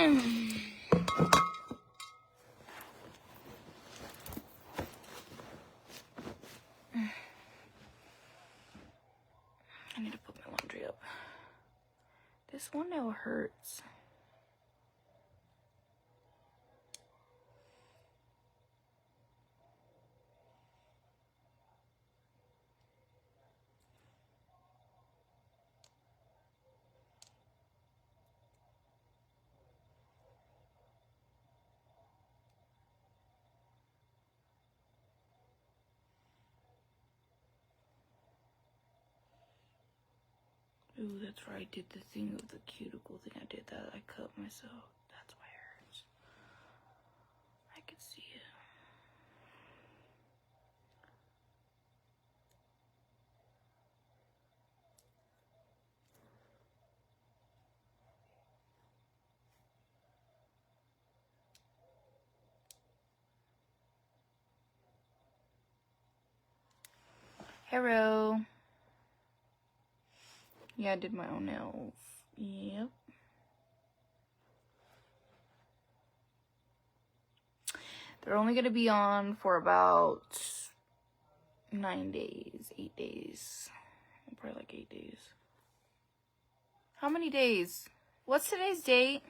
I need to put my laundry up. This one nail hurts. Ooh, that's right. I did the thing of the cuticle thing. I did that. I cut myself. That's why it hurts. I can see it. Hello. Yeah, I did my own nails. Yep. They're only going to be on for about 9 days, 8 days. Probably like 8 days. How many days? What's today's date?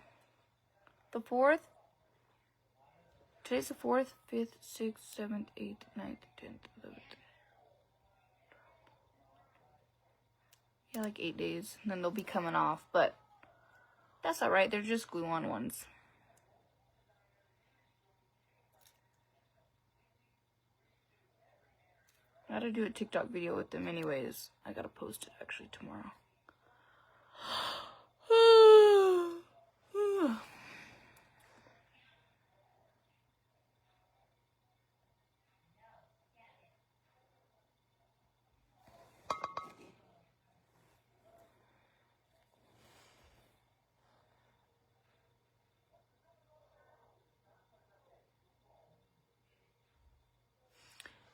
The 4th? Today's the 4th, 5th, 6th, 7th, 8th, 9th, 10th, 11th. Yeah, like 8 days. And then they'll be coming off. But that's alright. They're just glue-on ones. I gotta do a TikTok video with them anyways. I gotta post it actually tomorrow.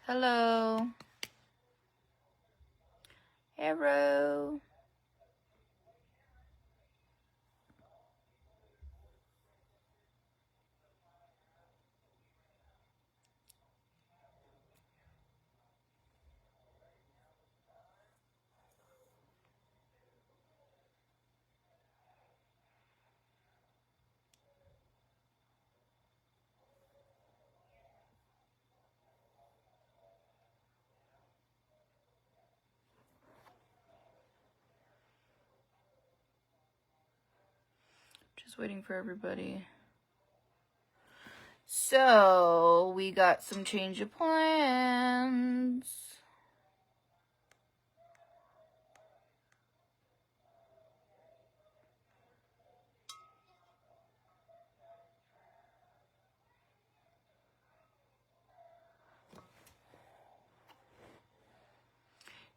Hello. Hello. Just waiting for everybody. So, we got some change of plans.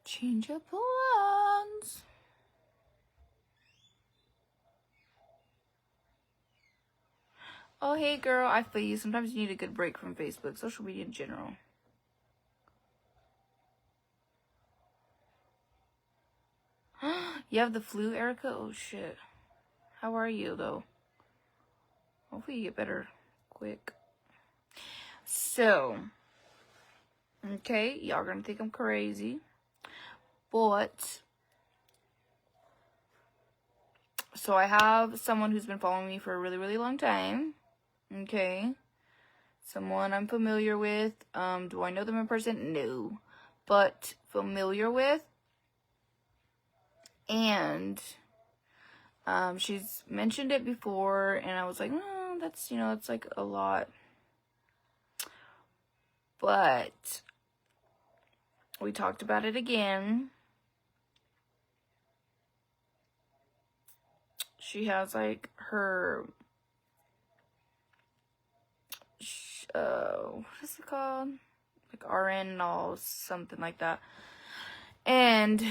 Change of plans. Oh, hey girl, I feel you. Sometimes you need a good break from Facebook, social media in general. You have the flu, Erica? Oh, shit. How are you, though? Hopefully you get better quick. So, okay, y'all gonna think I'm crazy. But, so I have someone who's been following me for a really, really long time. Okay. Someone I'm familiar with. Do I know them in person? No. But familiar with. And she's mentioned it before, and I was like, oh, that's, it's like a lot. But we talked about it again. She has like her, what is it called? Like RN and all, something like that. And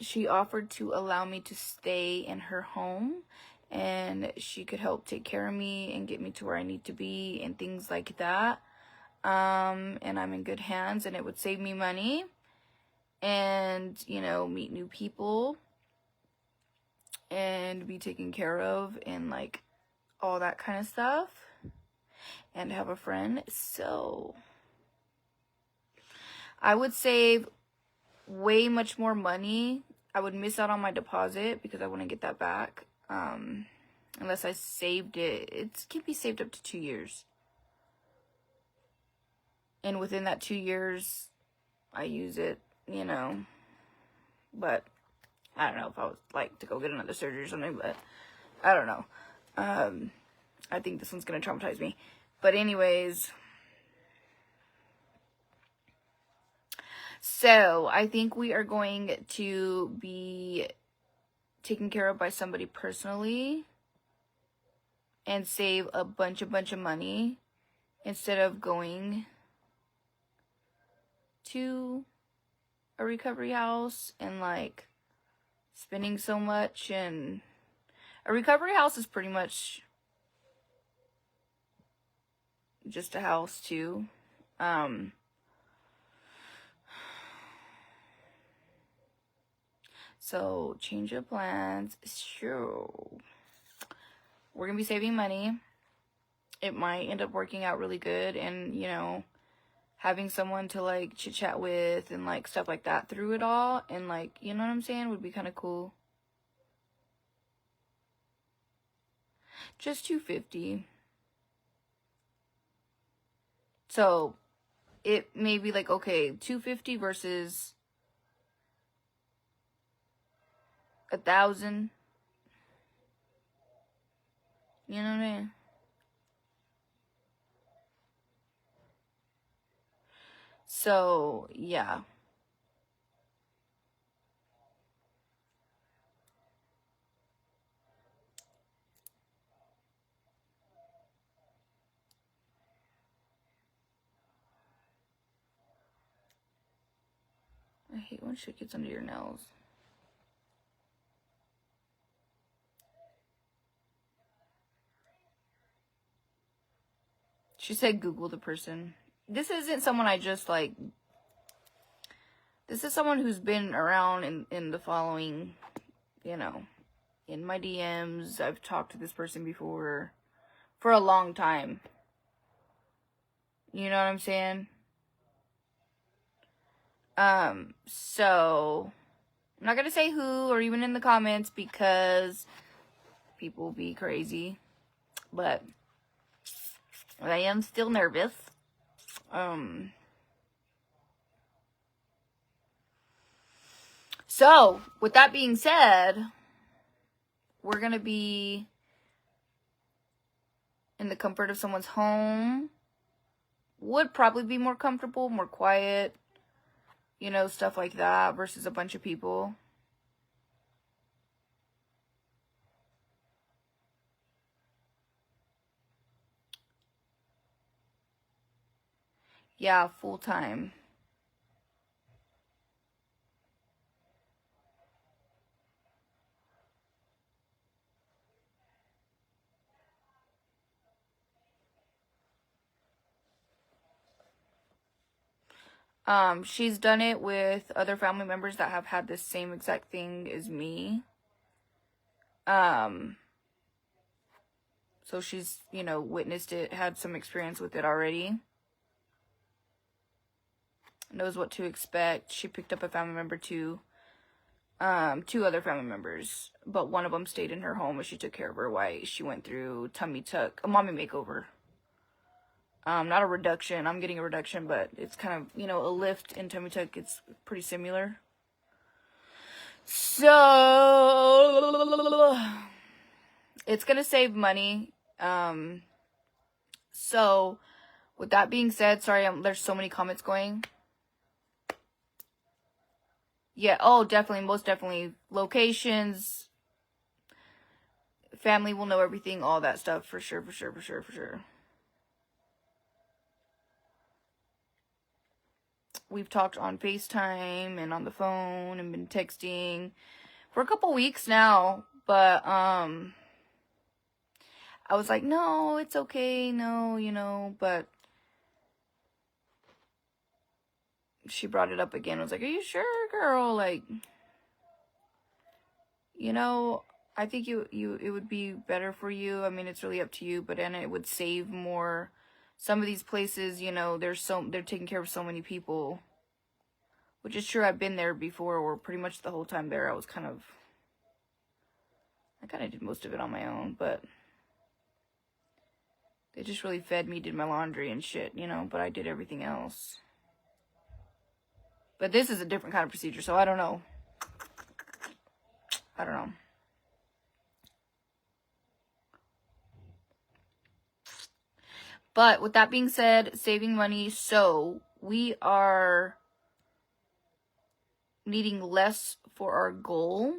she offered to allow me to stay in her home, and she could help take care of me and get me to where I need to be and things like that. And I'm in good hands, and it would save me money and, meet new people and be taken care of and like all that kind of stuff, and have a friend. So I would save way much more money. I would miss out on my deposit because I wouldn't get that back. Unless I saved it. It can be saved up to 2 years. And within that 2 years, I use it, you know. But I don't know if I would like to go get another surgery or something, but I don't know. I think this one's going to traumatize me. But anyways, so I think we are going to be taken care of by somebody personally and save a bunch of money instead of going to a recovery house and like spending so much. And a recovery house is pretty much just a house too. So change of plans. Sure, we're gonna be saving money. It might end up working out really good, and you know, having someone to like chit chat with and like stuff like that through it all, and like, you know what I'm saying, would be kind of cool. Just $250. So it may be like, okay, $250 versus $1,000. You know what I mean? So yeah. I hate when shit gets under your nails. She said Google the person. This isn't someone I just like. This is someone who's been around in the following, you know, in my DMs. I've talked to this person before for a long time. You know what I'm saying? So I'm not gonna say who or even in the comments because people will be crazy. But I am still nervous. So, with that being said, we're going to be in the comfort of someone's home. Would probably be more comfortable, more quiet, you know, stuff like that, versus a bunch of people. Yeah, full time. She's done it with other family members that have had the same exact thing as me. So she's, you know, witnessed it, had some experience with it already. Knows what to expect. She picked up a family member too. 2 other family members, but one of them stayed in her home as she took care of her while she went through tummy tuck, a mommy makeover. Not a reduction. I'm getting a reduction, but it's kind of, you know, a lift in tummy tuck. It's pretty similar. So it's gonna save money. So with that being said, sorry, there's so many comments going. Yeah, oh, definitely, most definitely. Locations, family will know everything, all that stuff, for sure. We've talked on FaceTime and on the phone and been texting for a couple weeks now, but, I was like, no, it's okay, no, you know, but she brought it up again. I was like, are you sure, girl? Like, you know, I think it would be better for you. I mean, it's really up to you, but then it would save more. Some of these places, you know, they're taking care of so many people, which is true. I've been there before, or pretty much the whole time there, I kind of did most of it on my own, but they just really fed me, did my laundry and shit, you know, but I did everything else. But this is a different kind of procedure, so I don't know. I don't know. But with that being said, saving money, so we are needing less for our goal.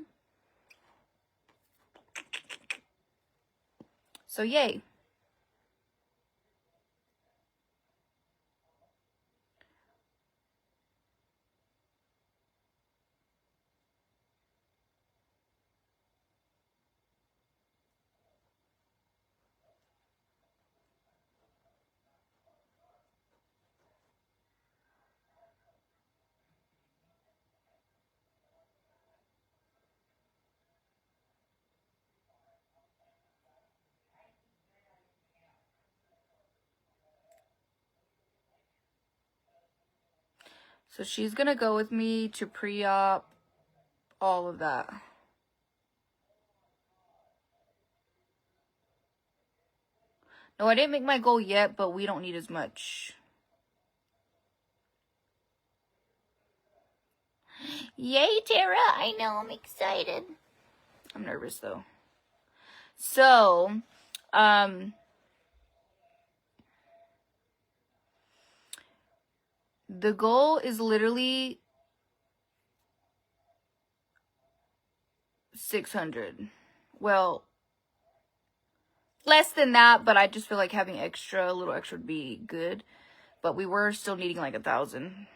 So yay. So she's gonna go with me to pre-op, all of that. No, I didn't make my goal yet, but we don't need as much. Yay, Tara! I know, I'm excited. I'm nervous though. So, the goal is literally 600. Well, less than that, but I just feel like having a little extra would be good. But we were still needing like 1,000.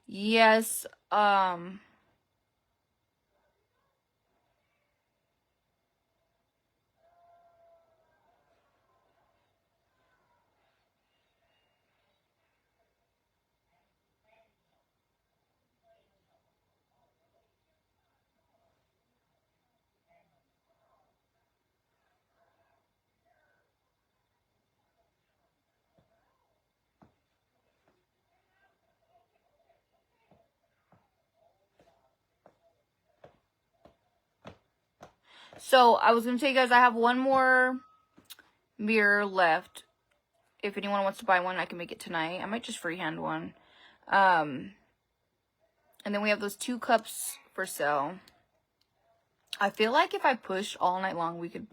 Yes, so I was gonna tell you guys I have one more mirror left. If anyone wants to buy one, I can make it tonight. I might just freehand one. And then we have those 2 cups for sale. I feel like if I push all night long, we could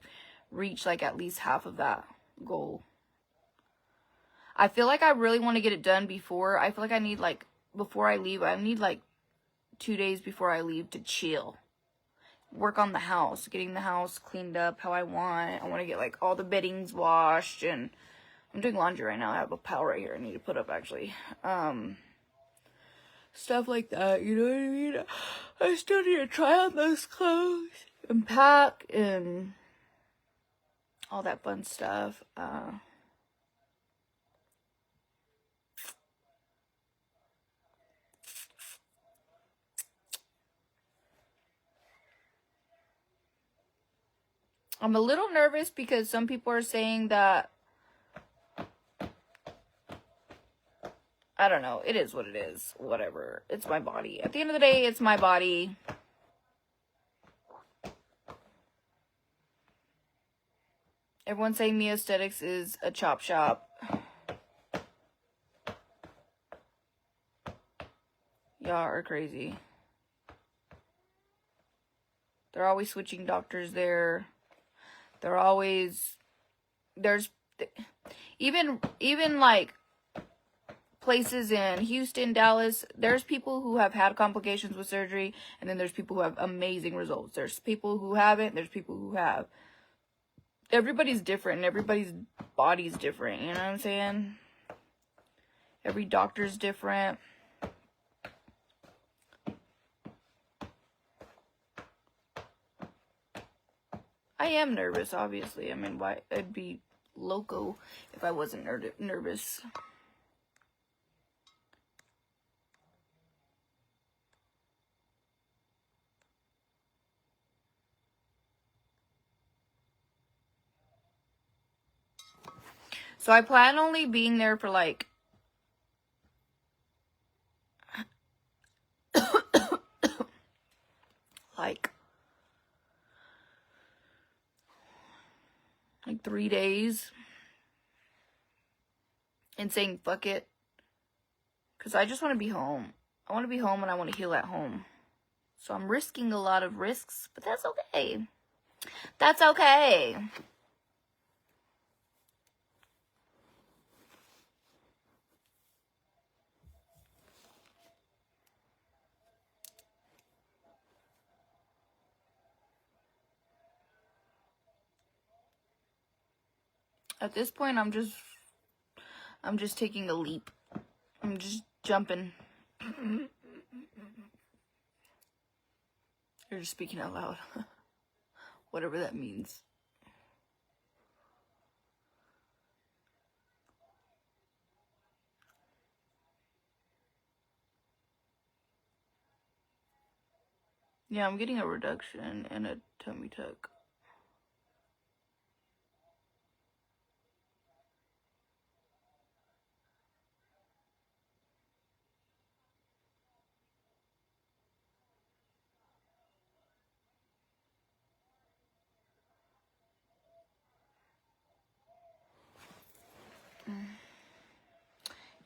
reach like at least half of that goal. I feel like I really want to get it done before. I feel like I need like, before I leave, I need like 2 days before I leave to chill. Work on the house, getting the house cleaned up how I want. I want to get like all the beddings washed, and I'm doing laundry right now. I have a pile right here I need to put up actually. Stuff like that, you know what I mean? I still need to try on those clothes and pack and all that fun stuff. I'm a little nervous because some people are saying that, I don't know, it is what it is, whatever. It's my body. At the end of the day, it's my body. Everyone's saying Mia Aesthetics is a chop shop. Y'all are crazy. They're always switching doctors there. They're always, there's even like places in Houston, Dallas, there's people who have had complications with surgery, and then there's people who have amazing results. There's people who haven't, there's people who have. Everybody's different, and everybody's body's different, you know what I'm saying? Every doctor's different. I am nervous, obviously. I mean, why? I'd be loco if I wasn't nervous. So I plan only being there for like like 3 days and saying fuck it, because I just want to be home. I want to be home and I want to heal at home. So I'm risking a lot of risks, but that's okay. That's okay. At this point, I'm just taking a leap. I'm just jumping. You're just speaking out loud. Whatever that means. Yeah, I'm getting a reduction and a tummy tuck.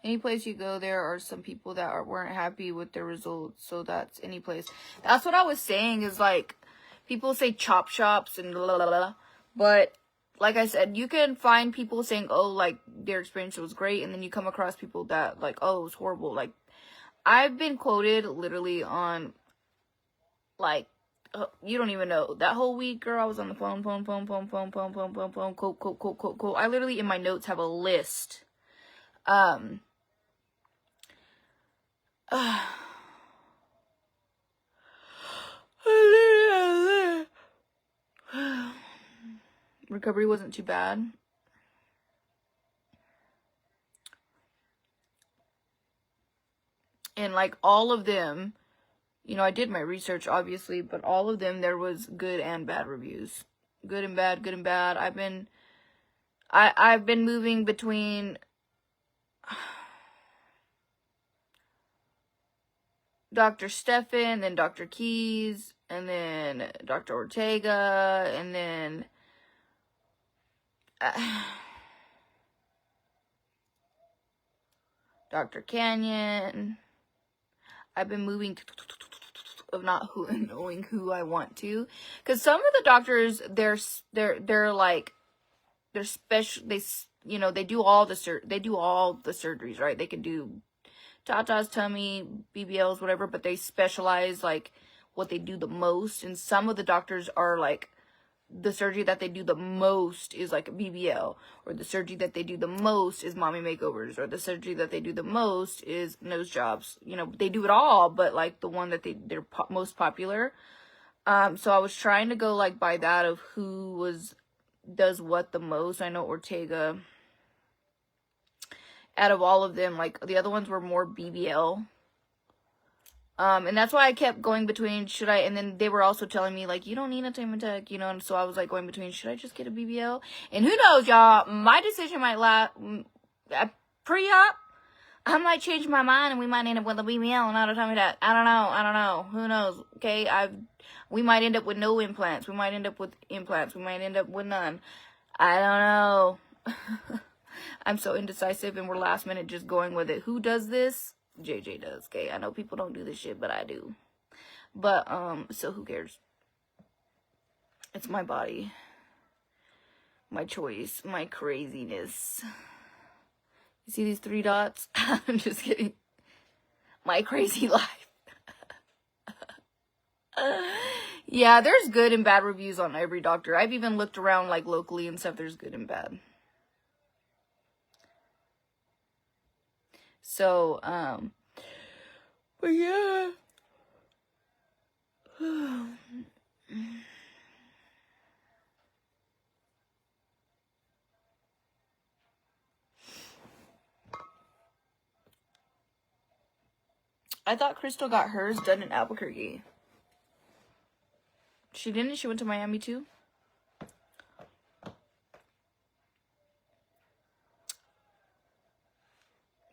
Any place you go, there are some people that weren't happy with the results. So that's any place. That's what I was saying, is like, people say chop shops and blah, blah, blah. But like I said, you can find people saying, oh, like, their experience was great. And then you come across people that, like, oh, it was horrible. Like, I've been quoted literally on, like, you don't even know. That whole week, girl, I was on the phone, quote. I literally, in my notes, have a list. Recovery wasn't too bad. And like all of them, you know, I did my research obviously, but all of them, there was good and bad reviews. Good and bad, good and bad. I've been moving between Dr. Stefan, then Dr. Keys, and then Dr. Ortega, and then Dr. Canyon. I've been moving of not knowing who I want to, because some of the doctors, they're like, they're special. They, you know, they do all the surgeries, right? They can do Tata's, tummy, BBLs, whatever, but they specialize like what they do the most. And some of the doctors are like, the surgery that they do the most is like a BBL, or the surgery that they do the most is mommy makeovers, or the surgery that they do the most is nose jobs. You know, they do it all, but like the one that they're most popular. So I was trying to go like by that of who does what the most. I know Ortega, out of all of them, like the other ones were more BBL. And that's why I kept going between, and then they were also telling me, like, you don't need a Tamatech, you know, and so I was, like, going between, should I just get a BBL? And who knows, y'all, my decision might pre-op, I might change my mind, and we might end up with a BBL, and not a Tamatech. I don't know, who knows, okay? We might end up with no implants, we might end up with implants, we might end up with none. I don't know. I'm so indecisive, and we're last minute just going with it. Who does this? JJ does, okay? I know people don't do this shit, but I do. But, so who cares? It's my body. My choice. My craziness. You see these 3 dots? I'm just kidding. My crazy life. Yeah, there's good and bad reviews on every doctor. I've even looked around, like, locally and stuff. There's good and bad. So, but yeah. I thought Crystal got hers done in Albuquerque. She didn't? She went to Miami too?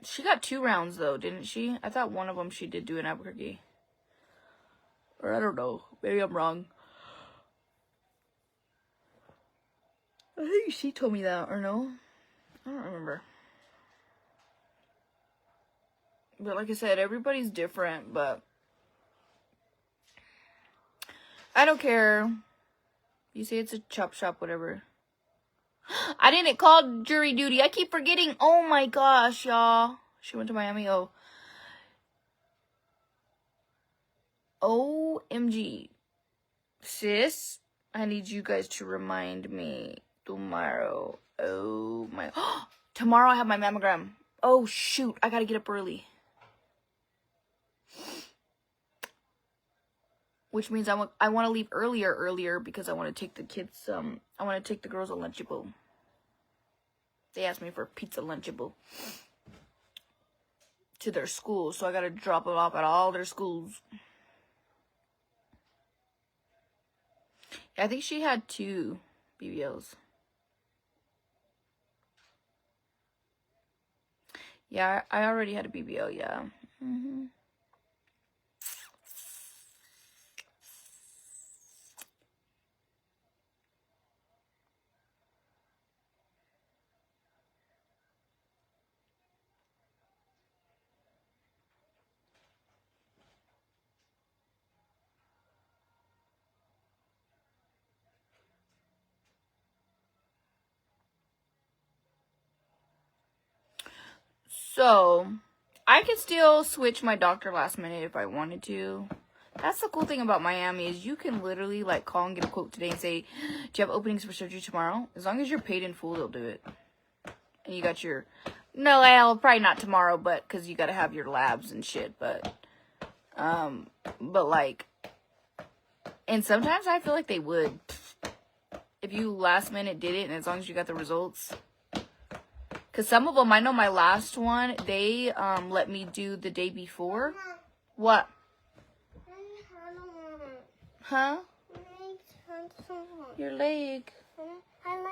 She got 2 rounds, though, didn't she? I thought one of them she did do in Albuquerque. Or I don't know. Maybe I'm wrong. I think she told me that, or no? I don't remember. But like I said, everybody's different, but I don't care. You say it's a chop shop, whatever. I didn't call jury duty. I keep forgetting. Oh my gosh, y'all. She went to Miami. Oh. OMG. Sis, I need you guys to remind me tomorrow. Oh my. Tomorrow I have my mammogram. Oh shoot. I gotta get up early. Which means I want to leave earlier because I want to take the kids, I want to take the girls a Lunchable. They asked me for a pizza Lunchable to their school, so I got to drop it off at all their schools. I think she had 2 BBLs. Yeah, I already had a BBL, yeah. Mm-hmm. So, I could still switch my doctor last minute if I wanted to. That's the cool thing about Miami is you can literally like call and get a quote today and say, do you have openings for surgery tomorrow? As long as you're paid in full, they'll do it. And you got your, no, well, probably not tomorrow, but because you got to have your labs and shit. But like, and sometimes I feel like they would. If you last minute did it and as long as you got the results. Because some of them, I know my last one, they let me do the day before. What? Huh? Your leg.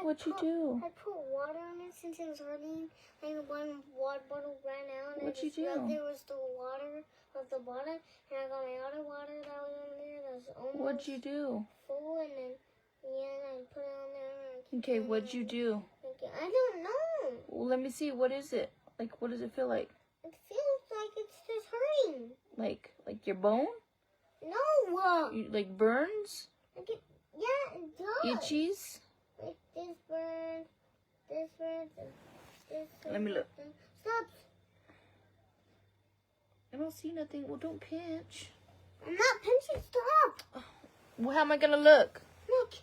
What'd you do? I put water on it since it was hurting. And one water bottle ran out. And What'd you do? There was the water of the bottle. And I got my other water that was on there that was almost What'd you do? full. And then, yeah, I put it on there. Okay, what'd you do? I don't know. Well, let me see. What is it? Like, what does it feel like? It feels like it's just hurting. Like your bone? No. Like burns? Yeah, it does. Itchies? Like this burn, this burn, this burn. Let me look. Stop. I don't see nothing. Well, don't pinch. I'm not pinching. Stop. Well, how am I gonna look? Look.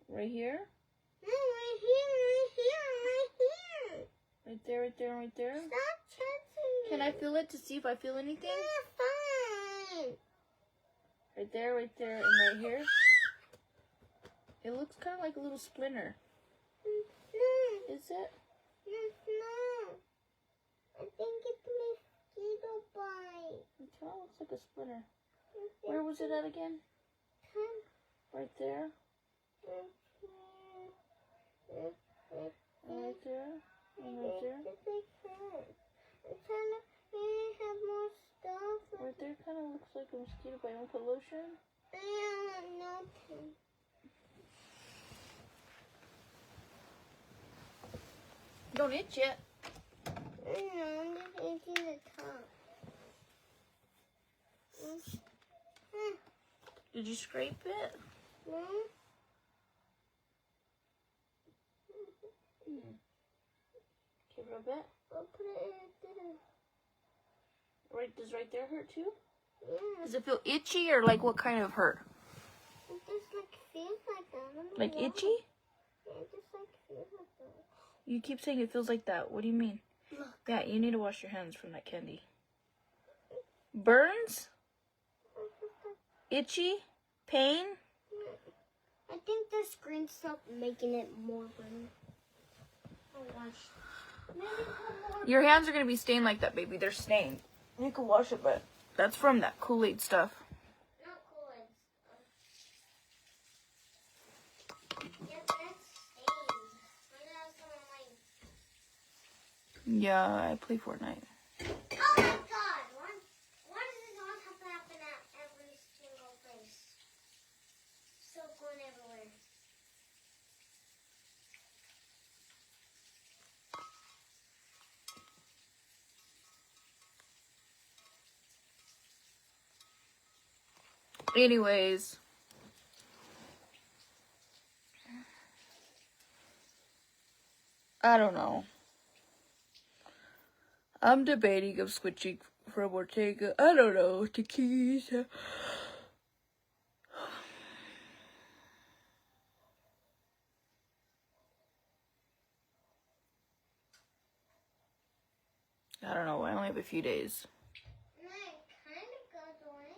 Right here? No, right here. Right there, right there, right there? Stop touching me. Can I feel it to see if I feel anything? Yeah, fine. Right there, and right here? It looks kind of like a little splinter. No. Is it? No. I think it's mosquito bite. It kind of looks like a splinter. Where was it at again? Right there? And right there? And right there? I'm trying to have more stuff. Right there kind of looks like a mosquito bite. You want to put lotion? Nothing. Don't itch it. No, I'm just itching the top. Did you scrape it? No? Okay, rub it. I'll put it in there. Right, does right there hurt too? Yeah. Does it feel itchy or like what kind of hurt? It just feels like that. Like itchy? Yeah, it just feels like that. You keep saying it feels like that. What do you mean? Look. Yeah, you need to wash your hands from that candy. Burns? Itchy? Pain? I think the screen stopped making it more burn. Oh gosh. Maybe put more. Your hands are going to be stained like that, baby. They're stained. You can wash it, but that's from that Kool-Aid stuff. Not Kool-Aid stuff. Yeah, that's Yeah, I play Fortnite. Oh my god! Why does it not have to happen at every single place? So going everywhere. Anyways. I don't know. I'm debating of switching from Ortega. I don't know, to Keys. I don't know. I only have a few days. And I kind of got on it.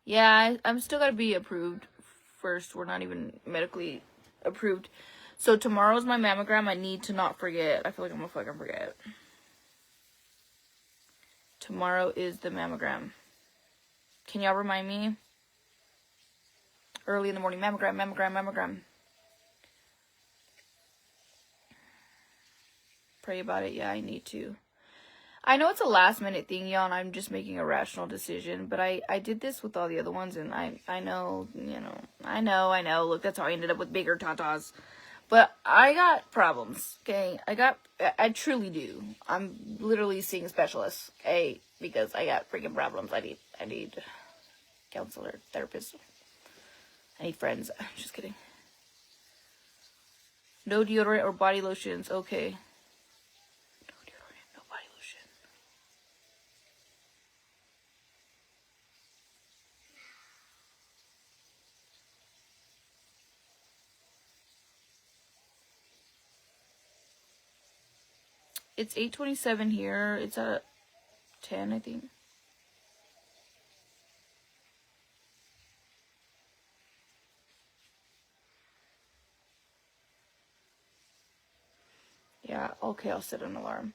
Yeah, I'm still gotta be approved first. We're not even medically approved. So tomorrow's my mammogram. I need to not forget. I feel like I'm gonna fucking forget. Tomorrow is the mammogram. Can y'all remind me? Early in the morning. Mammogram. Pray about it. Yeah, I need to. I know it's a last minute thing, y'all, and I'm just making a rational decision, but I did this with all the other ones, and I know, I know, look, that's how I ended up with bigger tatas, but I got problems, okay, I truly do. I'm literally seeing specialists, okay, because I got freaking problems. I need counselor, therapist, I need friends. Just kidding. No deodorant or body lotions, okay. It's 8:27 here. It's at 10, I think. Yeah, okay, I'll set an alarm.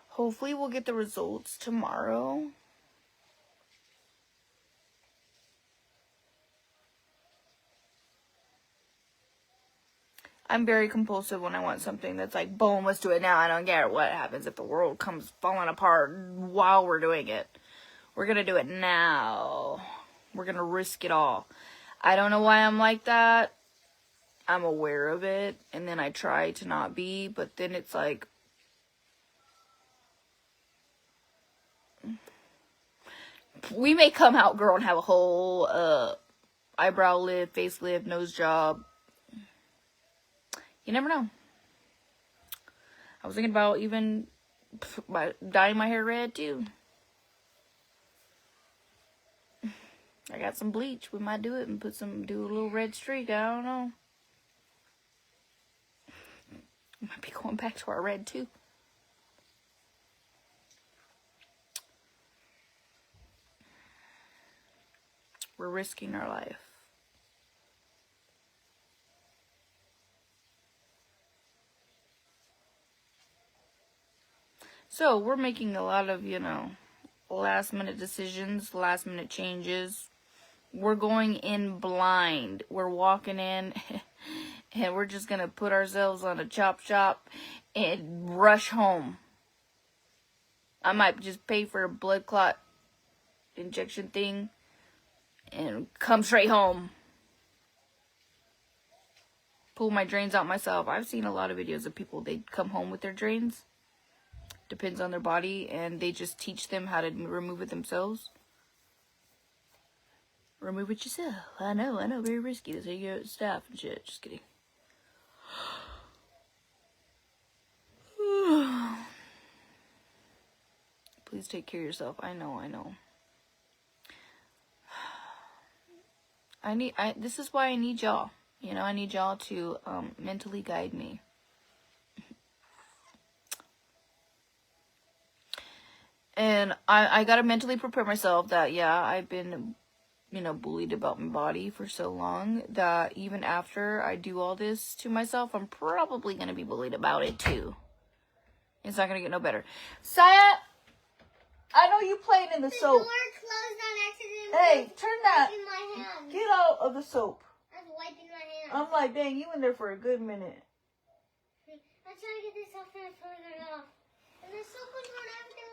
Hopefully we'll get the results tomorrow. I'm very compulsive when I want something that's like, boom, let's do it now. I don't care what happens if the world comes falling apart while we're doing it. We're gonna do it now. We're gonna risk it all. I don't know why I'm like that. I'm aware of it, and then I try to not be, but then it's like, we may come out, girl, and have a whole eyebrow lift, face lift, nose job. You never know. I was thinking about even dyeing my hair red too. I got some bleach. We might do it and do a little red streak. I don't know. We might be going back to our red too. We're risking our life. So we're making a lot of, last minute decisions, last minute changes. We're going in blind. We're walking in and we're just going to put ourselves on a chop shop and rush home. I might just pay for a blood clot injection thing and come straight home. Pull my drains out myself. I've seen a lot of videos of people, they come home with their drains. Depends on their body, and they just teach them how to remove it themselves. Remove it yourself. I know, very risky. That's how you get staff and shit. Just kidding. Please take care of yourself. I know. This is why I need y'all. I need y'all to mentally guide me. And I gotta mentally prepare myself that, yeah, I've been, bullied about my body for so long that even after I do all this to myself, I'm probably gonna be bullied about it too. It's not gonna get no better. Saya! I know you playing in the The soap. door closed on accident. Hey, turn that. In my hand. Get out of the soap. I was wiping my hand. I'm like, dang, you in there for a good minute. I'm trying to get this off and I pulled it off. And the soap was on everything